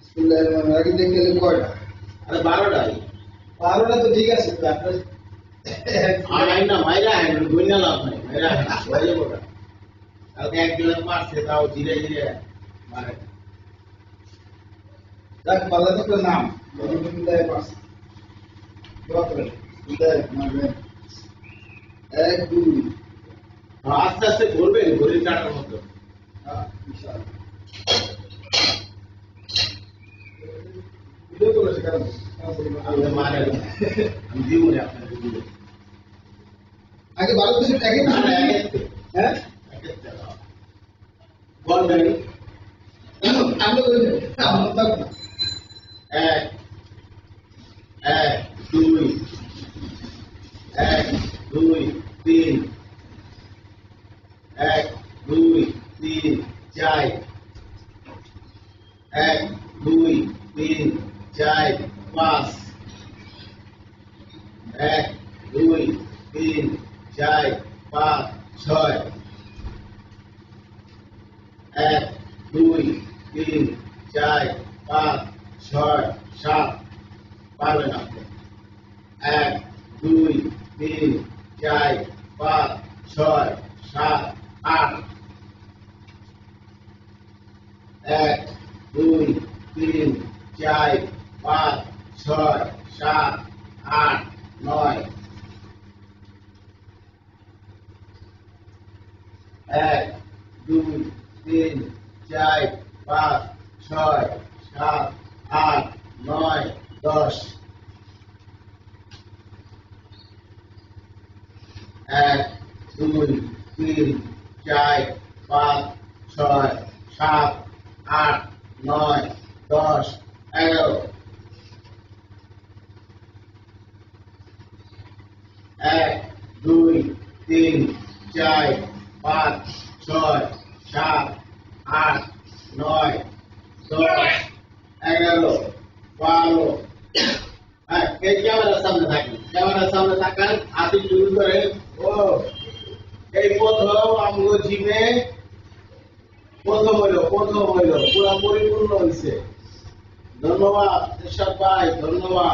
বিসমিল্লাহির রহমানির রহিম দেখলে কয়টা? আরে 12টাই। 12টা তো ঠিক আছে তো আপনার আড়াই না মাইরা হয় না, গুইনা লাভ নাই, মাইরা হয় না, হয়ে যাবো ওটা। কালকে এক গ্লাস মারছে, তাও ধীরে ধীরে মারে। যাক বাজার তো নাম বিসমিল্লাহির পাস দোয়া করেন বিসমিল্লাহির রহমানির রহিম 1 2 আস্তে আস্তে ঘুরবে, ঘড়ির কাটার মতো। ইনশাআল্লাহ ভিডিও করেছে কারণ আমি মারে না। আমি দিব না আপনাকে দিব। আগে 12 দিন আগে না না না, একেতে। হ্যাঁ একেতে দাও। বল ভাই। আমরা করে আমরা তো এক, এক, দুই, এক, দুই, তিন, এক, দুই, তিন, চার, এক, দুই, তিন, চার, পাঁচ, এক, দুই, তিন, চার, পাঁচ, ছয়, এক, দুই, তিন, চার, পাঁচ, ছয়, সাত, পারবেন আপনি। এক, দুই, তিন, চার, পাঁচ, ছয়, সাত, আট, এক, দুই, তিন, চার, পাঁচ, ছয়, সাত, আট, নয়, এক, দুই, তিন, চার, পাঁচ, ছয়, সাত, আট, নয়, 10, এক, দুই, তিন, চার, পাঁচ, ছয়, সাত, আট, নয়, 10, 11, এক, দুই, তিন, চার, পাঁচ, ছয়, সাত, আট, নয়, 10, 11, 12। হ্যাঁ, এই ক্যামেরার সামনে থাকেন, ক্যামেরার সামনে থাকার হাতে শুরু করে। ও এই প্রথম আমগো জিমে প্রথম হইলো পুরা পরিপূর্ণ হয়েছে। ধন্যবাদ এরশাদ ভাই, ধন্যবাদ।